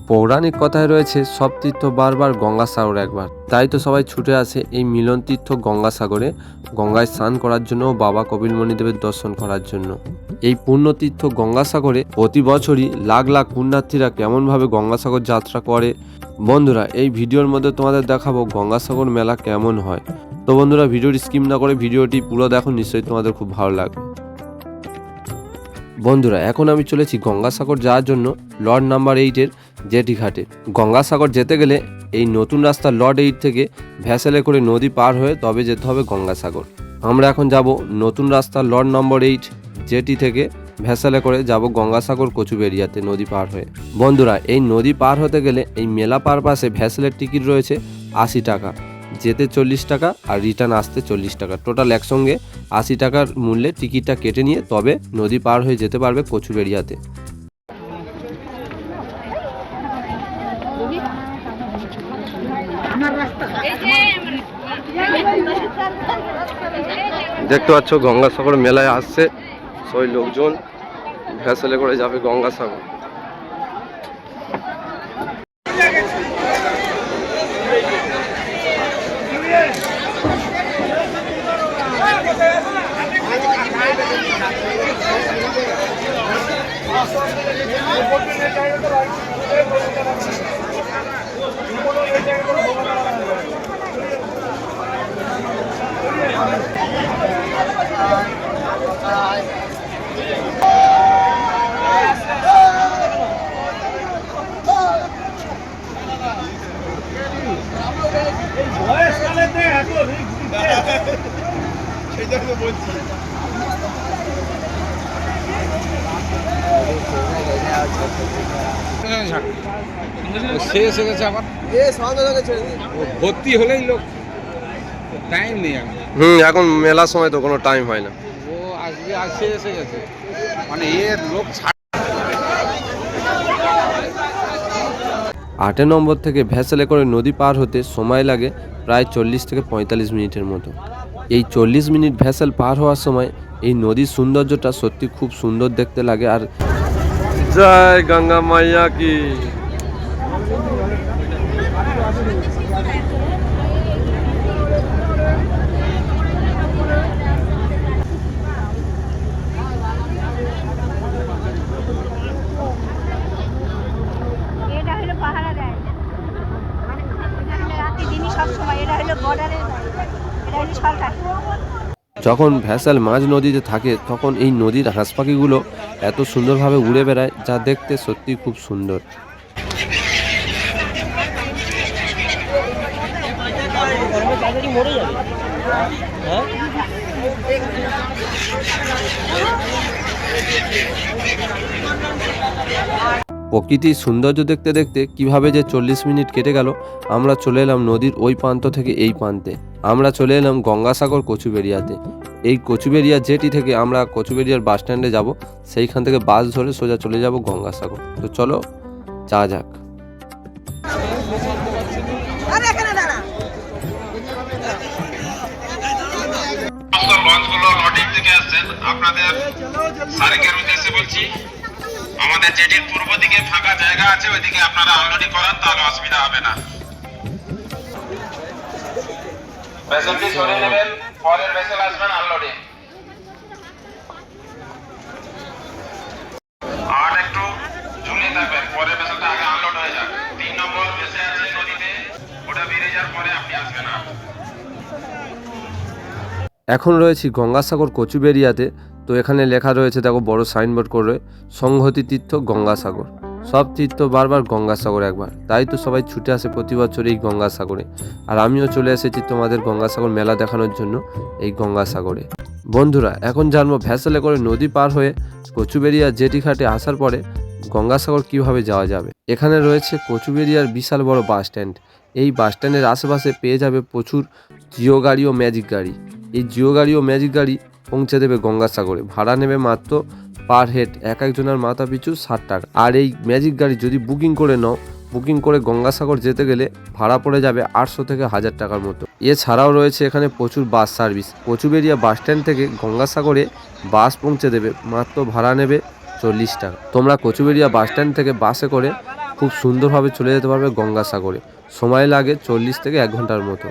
পৌরাণিক কথায় রয়েছে সব তীর্থ বারবার গঙ্গাসাগর একবার। তাই তো সবাই ছুটে আসে এই মিলন তীর্থ গঙ্গাসাগরে গঙ্গায় স্নান করার জন্য ও বাবা কপিলমুনিদেবের দর্শন করার জন্য। এই পুণ্যতীর্থ গঙ্গাসাগরে প্রতি বছরই লাখ লাখ পুণ্যার্থীরা কেমনভাবে গঙ্গাসাগর যাত্রা করে। বন্ধুরা, এই ভিডিওর মধ্যে তোমাদের দেখাবো গঙ্গাসাগর মেলা কেমন হয়। তো বন্ধুরা, ভিডিওটি স্কিপ না করে ভিডিওটি পুরো দেখো, নিশ্চয়ই তোমাদের খুব ভালো লাগবে। বন্ধুরা, এখন আমি চলেছি গঙ্গাসাগর যাওয়ার জন্য লর্ড নাম্বার 8-এর জেটি ঘাটে। গঙ্গাসাগর যেতে গেলে এই নতুন রাস্তা লর্ড 8 থেকে ভ্যাসেলে করে নদী পার হয়ে তবে যেতে হবে গঙ্গাসাগর। আমরা এখন যাব নতুন রাস্তা লর্ড নম্বর 8 জেটি থেকে ভ্যাসেলে করে যাব গঙ্গাসাগর কচুবেড়িয়াতে নদী পার হয়ে। বন্ধুরা, এই নদী পার হতে গেলে এই মেলা পার পাশে ভ্যাসেলের টিকিট রয়েছে 80 টাকা, যেতে 40 টাকা আর রিটার্ন আসতে 40 টাকা, টোটাল একসঙ্গে 80 টাকার মূল্যে টিকিটটা কেটে নিয়ে তবে নদী পার হয়ে যেতে পারবে কচুবেড়িয়াতে। দেখতে পাচ্ছ গঙ্গাসাগর মেলায় আসছে সবাই লোকজন, ভ্যাসেলে করে যাবে গঙ্গাসাগর। শেষ হয়ে গেছে আবার ভর্তি হলেই লোক, টাইম নেই এখন মেলার সময় তো কোনো টাইম হয় না। ও আজকে আসে এসে গেছে, মানে এর লোক 8 নম্বর থেকে ভ্যাসেলে করে নদী পার হতে সময় লাগে প্রায় 40 থেকে 45 মিনিটের মতো। এই 40 মিনিট ভ্যাসেল পার হওয়ার সময় এই নদীর সৌন্দর্যটা সত্যি খুব সুন্দর দেখতে লাগে। আর জয় গঙ্গা মাইয়া কি। যখন ভ্যাসেল মাঝ নদীতে থাকে তখন এই নদীর হাঁস পাখিগুলো এত সুন্দরভাবে উড়ে বেড়ায়, যা দেখতে সত্যি খুব সুন্দর। প্রকৃতির সৌন্দর্য দেখতে দেখতে কিভাবে যে 40 মিনিট কেটে গেল। আমরা চলে এলাম নদীর ওই প্রান্ত থেকে এই প্রান্তে। আমরা চলে এলাম গঙ্গাসাগর কচুবেড়িয়াতে। এই কচুবেড়িয়া জেটি থেকে আমরা কচুবেড়িয়ার বাস স্ট্যান্ডে যাব, সেইখান থেকে বাস ধরে সোজা চলে যাব গঙ্গাসাগর। তো চলো যা যাক। আপনাদের সারিকের উদ্দেশ্যে বলছি, আমাদের জেটির পূর্ব দিকে ফাঁকা জায়গা আছে, ওইদিকে আপনারা আনলোডিং করান, তাহলে অসুবিধা হবে না। ভেসেলটি সরিয়ে নেবেন, পরের ভেসেল আসবেন আনলোডিং। আর একটু ঝুলিয়ে থাকবেন, পরের ভেসেলটা আগে আনলোড হয়ে যাবে। 3 নম্বর ভেসেল আছে নদীতে, ওটা বেরিয়ে যাওয়ার পরে আপনি আসবেন। এখন রয়েছি গঙ্গাসাগর কচুবেড়িয়াতে। তো এখানে লেখা রয়েছে, দেখো বড় সাইনবোর্ড করে, সংহতি তীর্থ গঙ্গাসাগর। সব তীর্থ বারবার গঙ্গাসাগর একবার। তাই তো সবাই ছুটে আসে প্রতি বছর এই গঙ্গাসাগরে। আর আমিও চলে এসেছি তোমাদের গঙ্গাসাগর মেলা দেখানোর জন্য এই গঙ্গাসাগরে। বন্ধুরা, এখন জানবো ভ্যাসেলে করে নদী পার হয়ে কচুবেড়িয়া জেটি ঘাটে আসার পরে গঙ্গাসাগর কিভাবে যাওয়া যাবে। এখানে রয়েছে কচুবেড়িয়ার বিশাল বড় বাস স্ট্যান্ড। এই বাস স্ট্যান্ডের আশেপাশে পেয়ে যাবে প্রচুর জিও গাড়ি ও ম্যাজিক গাড়ি। এই জিও গাড়ি ও ম্যাজিক গাড়ি পৌঁছে দেবে গঙ্গাসাগরে। ভাড়া নেবে মাত্র পার হেড এক একজনের মাথা পিছু 60 টাকা। আর এই ম্যাজিক গাড়ি যদি বুকিং করে নাও, বুকিং করে গঙ্গাসাগর যেতে গেলে ভাড়া পড়ে যাবে 800 থেকে 1000 টাকার মতো। এছাড়াও রয়েছে এখানে প্রচুর bus service. Kachuberia bus stand থেকে গঙ্গাসাগরে বাস পৌঁছে দেবে, মাত্র ভাড়া নেবে 40 টাকা। তোমরা কচুবেড়িয়া বাস স্ট্যান্ড থেকে বাসে করে খুব সুন্দরভাবে চলে যেতে পারবে গঙ্গাসাগরে। সময় লাগে 40 থেকে 1 ঘন্টার মতো।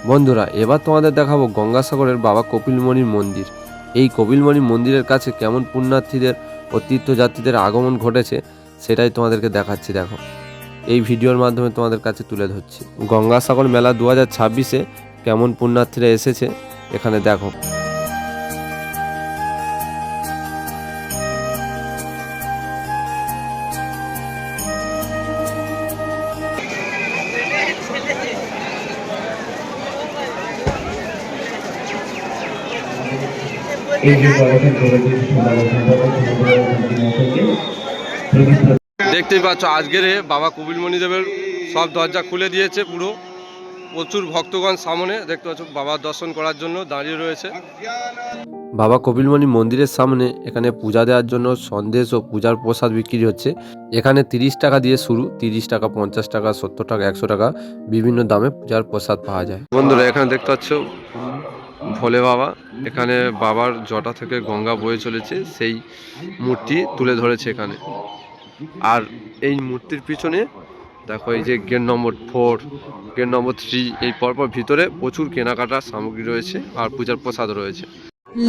বন্ধুরা, এবার তোমাদের দেখাবো গঙ্গাসাগরের বাবা কপিলমুনির মন্দির। এই কপিলমুনি মন্দিরের কাছে কেমন পুণ্যার্থীদের ও তীর্থযাত্রীদের আগমন ঘটেছে সেটাই তোমাদেরকে দেখাচ্ছি। দেখো, এই ভিডিওর মাধ্যমে তোমাদের কাছে তুলে ধরছি গঙ্গাসাগর মেলা 2026-এ কেমন পুণ্যার্থীরা এসেছে এখানে দেখো। দেখতেই পাচ্ছ আজকের বাবা কপিলমুনি দেবের সব দরজা খুলে দিয়েছে পুরো। প্রচুর ভক্তগণ সামনে দেখতে পাচ্ছ বাবার দর্শন করার জন্য দাঁড়িয়ে রয়েছে। বাবা কপিলমুনি মন্দিরের সামনে এখানে পূজা দেওয়ার জন্য সন্দেশ ও পূজার প্রসাদ বিক্রি হচ্ছে। এখানে 30 টাকা দিয়ে শুরু, 30 টাকা, 50 টাকা, 70 টাকা, 100 টাকা বিভিন্ন দামে পূজার প্রসাদ পাওয়া যায়। বন্ধুরা, এখানে দেখতে পাচ্ছ ভোলে বাবা, এখানে বাবার জটা থেকে গঙ্গা বয়ে চলেছে, সেই মূর্তি তুলে ধরেছে এখানে। আর এই মূর্তির পিছনে দেখো এই যে গেট নম্বর 4, গেট নম্বর 3, এই পরপর ভিতরে প্রচুর কেনাকাটার সামগ্রী রয়েছে আর পূজার প্রসাদ রয়েছে।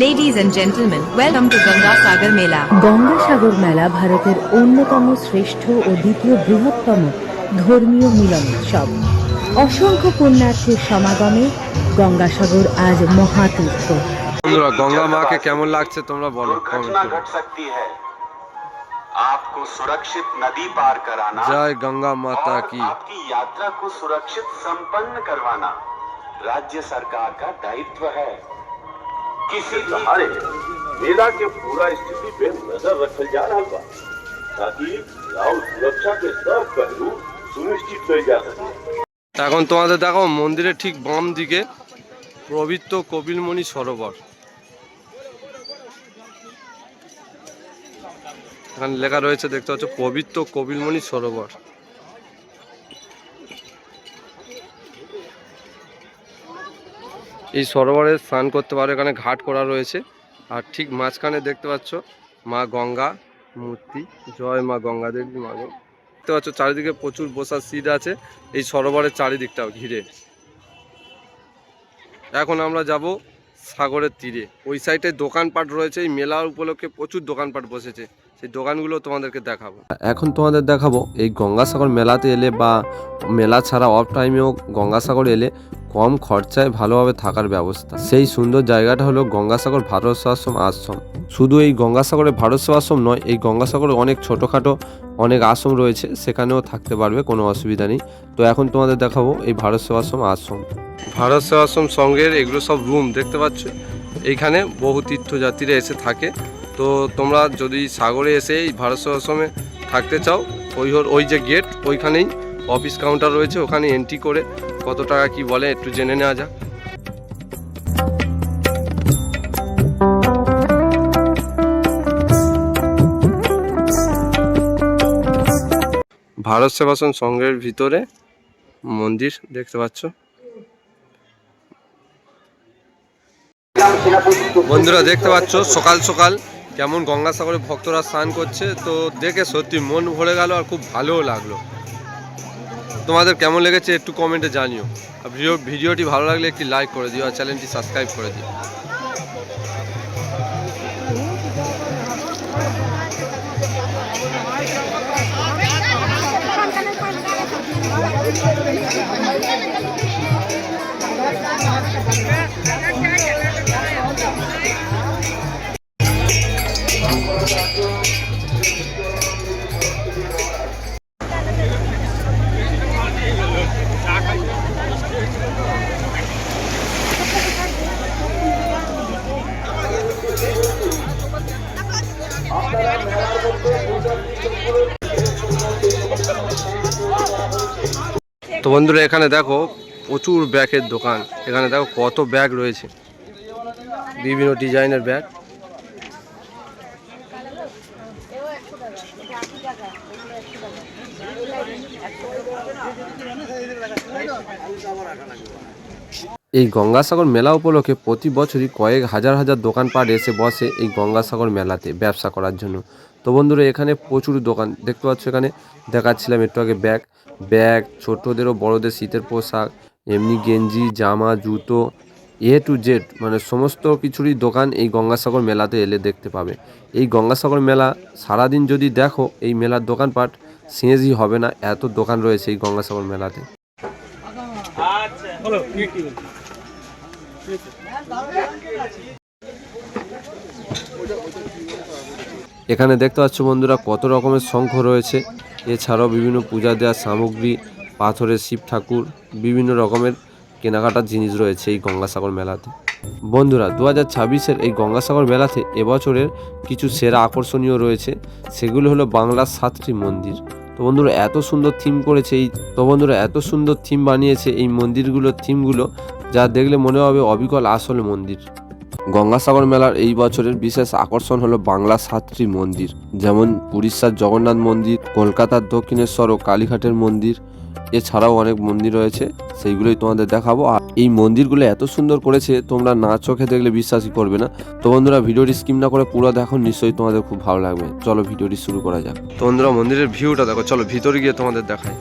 Ladies and gentlemen, welcome to Gangasagar Mela. Gangasagar মেলা ভারতের অন্যতম শ্রেষ্ঠ ও দ্বিতীয় বৃহত্তম ধর্মীয় মিলন উৎসব। অসংখ্য পুণ্যার্থীর সমাগমে গঙ্গাসাগর আজ মহাতীর্থ। বন্ধুরা, গঙ্গা মাকে কেমন লাগছে তোমরা বলো घटना घट सकती है। आपको सुरक्षित नदी पार कराना, জয় गंगा माता और की। आपकी यात्रा को सुरक्षित संपन्न करवाना राज्य सरकार का दायित्व है। किसी सहारे मेला के पूरा स्थिति पे नजर रखल जा रहा बा ताकि गांव सुरक्षा के सब पहलू सुनिश्चित किए जा सके। এখন তোমাদের দেখো মন্দিরের ঠিক বাম দিকে পবিত্র কপিলমুনি সরোবর। এখানে লেখা রয়েছে দেখতে পাচ্ছ পবিত্র কপিলমুনি সরোবর। এই সরোবরে স্নান করতে পারো, এখানে ঘাট করা রয়েছে। আর ঠিক মাঝখানে দেখতে পাচ্ছ মা গঙ্গা মূর্তি। জয় মা গঙ্গা দেবী। মা দেখতে পাচ্ছ চারিদিকে প্রচুর বসার সিট আছে এই সরোবরের চারিদিকটাও ঘিরে। এখন আমরা যাব সাগরের তীরে। ওই সাইডে দোকানপাট রয়েছে, এই মেলার উপলক্ষে প্রচুর দোকানপাট বসেছে, সেই দোকানগুলো তোমাদেরকে দেখাবো। এখন তোমাদের দেখাবো এই গঙ্গাসাগর মেলাতে এলে বা মেলা ছাড়া অফ টাইমেও গঙ্গাসাগর এলে কম খরচায় ভালোভাবে থাকার ব্যবস্থা। সেই সুন্দর জায়গাটা হলো গঙ্গাসাগর ভারত সেবাশ্রম আশ্রম। শুধু এই গঙ্গাসাগরে ভারত সেবাশ্রম নয়, এই গঙ্গাসাগরে অনেক ছোটোখাটো অনেক আশ্রম রয়েছে, সেখানেও থাকতে পারবে, কোনো অসুবিধা নেই। তো এখন তোমাদের দেখাবো এই ভারত সেবাশ্রম আশ্রম। ভারত সেবাশ্রম সঙ্গের এগুলো সব রুম দেখতে পাচ্ছ। এইখানে বহু তীর্থযাত্রীরা এসে থাকে। তো তোমরা যদি সাগরে এসে এই ভারত সেবাশ্রমে থাকতে চাও, ওই যে গেট, ওইখানেই অফিস কাউন্টার রয়েছে, ওখানে এন্ট্রি করে কত টাকা কি বলে একটু জেনে নেওয়া যাক। ভারত সেবাশ্রম সংঘের ভিতরে মন্দির দেখতে পাচ্ছ। বন্ধুরা, দেখতে পাচ্ছ সকাল সকাল কেমন গঙ্গাসাগরে ভক্তরা স্নান করছে। তো দেখে সত্যি মন ভরে গেল আর খুব ভালোও লাগলো। তোমাদের কেমন লেগেছে একটু কমেন্টে জানিও। আর ভিডিওটি ভালো লাগলে একটি লাইক করে দিও আর চ্যানেলটি সাবস্ক্রাইব করে দিও। তো বন্ধুরা, এখানে দেখো প্রচুর ব্যাগের দোকান। এখানে দেখো কত ব্যাগ রয়েছে, বিভিন্ন ডিজাইনের ব্যাগ। এই গঙ্গাসাগর মেলা উপলক্ষে প্রতি বছরই কয়েক হাজার হাজার দোকানপাট এসে বসে এই গঙ্গাসাগর মেলাতে ব্যবসা করার জন্য। তো বন্ধুরা এখানে প্রচুর দোকান দেখতে পাচ্ছ, এখানে দেখাচ্ছিলাম একটু আগে ব্যাগ ছোটদের ও বড়দের শীতের পোশাক, এমনি গেঞ্জি জামা জুতো টু জেড মানে সমস্ত কিছুরই দোকান এই গঙ্গাসাগর মেলাতে এলে দেখতে পাবে। এই গঙ্গাসাগর মেলা সারাদিন যদি দেখো এই মেলার দোকানপাট শেষই হবে না, এত দোকান রয়েছে এই গঙ্গাসাগর মেলাতে। এখানে দেখতে পাচ্ছ বন্ধুরা কত রকমের শঙ্খ রয়েছে, এছাড়াও বিভিন্ন পূজা দেওয়ার সামগ্রী, পাথরের শিব ঠাকুর, বিভিন্ন রকমের কেনাকাটার জিনিস রয়েছে এই গঙ্গাসাগর মেলাতে। বন্ধুরা 2026-এর এই গঙ্গাসাগর মেলাতে এবছরের কিছু সেরা আকর্ষণীয় রয়েছে, সেগুলো হলো বাংলার 7টি মন্দির। তো বন্ধুরা এত সুন্দর থিম বানিয়েছে এই মন্দিরগুলোর থিমগুলো, যা দেখলে মনে হবে অবিকল আসল মন্দির। গঙ্গাসাগর মেলার এই বছরের বিশেষ আকর্ষণ হলো বাংলার 7টি মন্দির, যেমন উড়িষ্যার জগন্নাথ মন্দির, কলকাতার দক্ষিণেশ্বর ও কালীঘাটের মন্দির, এছাড়াও অনেক মন্দির রয়েছে, সেইগুলোই তোমাদের দেখাবো। আর এই মন্দিরগুলো এত সুন্দর করেছে তোমরা না চোখে দেখলে বিশ্বাসই করবে না। তো বন্ধুরা ভিডিওটি স্কিপ না করে পুরো দেখো, নিশ্চয়ই তোমাদের খুব ভালো লাগবে। চলো ভিডিওটি শুরু করা যাক। তো বন্ধুরা মন্দিরের ভিউটা দেখো, চলো ভিতরে গিয়ে তোমাদের দেখাই।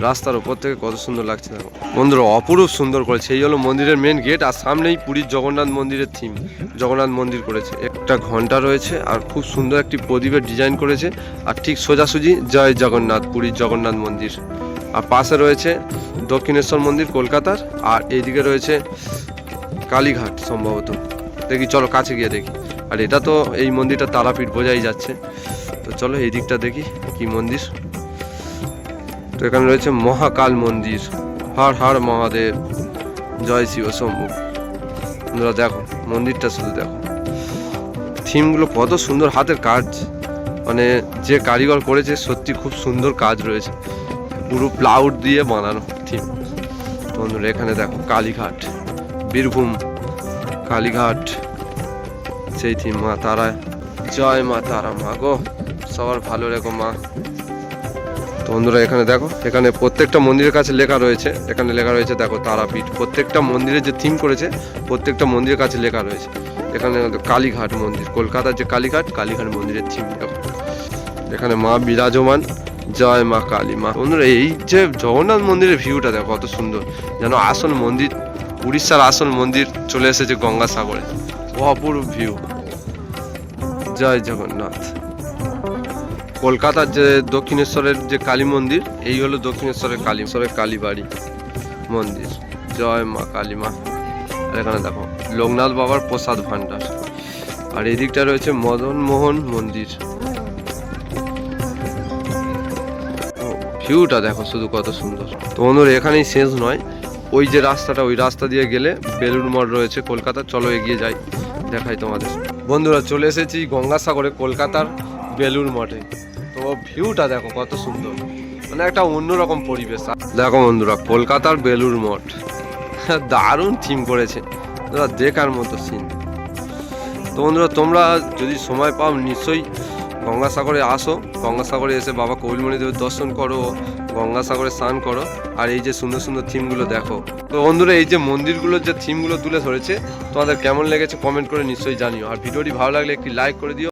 রাস্তার উপর থেকে কত সুন্দর লাগছে দেখো বন্ধুরা, অপরূপ সুন্দর করেছে। এই হলো মন্দিরের মেন গেট, আর সামনেই পুরীর জগন্নাথ মন্দিরের থিম, জগন্নাথ মন্দির করেছে। একটা ঘন্টা রয়েছে আর খুব সুন্দর একটি প্রদীপের ডিজাইন করেছে, আর ঠিক সোজাসুজি জয় জগন্নাথ, পুরীর জগন্নাথ মন্দির। আর পাশে রয়েছে দক্ষিণেশ্বর মন্দির কলকাতার, আর এইদিকে রয়েছে কালীঘাট সম্ভবত। দেখি চলো কাছে গিয়ে দেখি। আর এটা তো এই মন্দিরটা তারাপীঠ বোঝাই যাচ্ছে। তো চলো এই দিকটা দেখি কি মন্দির। তো এখানে রয়েছে মহাকাল মন্দির, হর হর মহাদেব, জয় শিব শম্ভু। তোমরা দেখো মন্দিরটা, শুধু দেখো থিমগুলো কত সুন্দর, হাতের কাজ, মানে যে কারিগর করেছে সত্যি খুব সুন্দর কাজ রয়েছে, পুরো প্লাউড দিয়ে বানানো থিম। বন্ধুরা এখানে দেখো কালীঘাট, বীরভূম কালীঘাট, সেই থিম। মা তারা, জয় মা তারা, মা গো সবার ভালো রেখো মা। তো বন্ধুরা এখানে দেখো, এখানে প্রত্যেকটা মন্দিরের কাছে লেখা রয়েছে, এখানে লেখা রয়েছে দেখো তারাপীঠ। প্রত্যেকটা মন্দিরের যে থিম করেছে প্রত্যেকটা মন্দিরের কাছে লেখা রয়েছে। এখানে কালীঘাট মন্দির, কলকাতার যে কালীঘাট মন্দিরের থিম দেখো। এখানে মা বিরাজমান, জয় মা কালী মা। বন্ধুরা এই যে জগন্নাথ মন্দিরের ভিউটা দেখো কত সুন্দর, যেন আসল মন্দির, উড়িষ্যার আসল মন্দির চলে এসেছে গঙ্গাসাগরে। অপূর্ব ভিউ, জয় জগন্নাথ। কলকাতার যে দক্ষিণেশ্বরের যে কালী মন্দির, এই হলো দক্ষিণেশ্বরের কালীবাড়ি মন্দির, জয় মা কালী মা। আর এখানে দেখো লোকনাথ বাবার প্রসাদ ভান্ডার, আর এই দিকটা রয়েছে মদন মোহন মন্দির। ভিউটা দেখো শুধু কত সুন্দর। তো বন্ধুরা এখানেই শেষ নয়, ওই যে রাস্তাটা, ওই রাস্তা দিয়ে গেলে বেলুড় মঠ রয়েছে কলকাতা। চলো এগিয়ে যাই, দেখাই তোমাদের। বন্ধুরা চলে এসেছি গঙ্গাসাগরে, কলকাতার বেলুড় মঠে। তো ভিউটা দেখো কত সুন্দর, মানে একটা অন্যরকম পরিবেশ। দেখো বন্ধুরা কলকাতার বেলুড় মঠ, দারুণ থিম করেছে, দেখার মতো সিন। তো বন্ধুরা তোমরা যদি সময় পাও নিশ্চয়ই গঙ্গাসাগরে আসো, গঙ্গাসাগরে এসে বাবা কৌলমণিদেবের দর্শন করো, গঙ্গাসাগরে স্নান করো, আর এই যে সুন্দর সুন্দর থিমগুলো দেখো। তো বন্ধুরা এই যে মন্দিরগুলোর যে থিমগুলো তুলে ধরেছে তোমাদের কেমন লেগেছে কমেন্ট করে নিশ্চয়ই জানিও। আর ভিডিওটি ভালো লাগলে একটি লাইক করে দিও।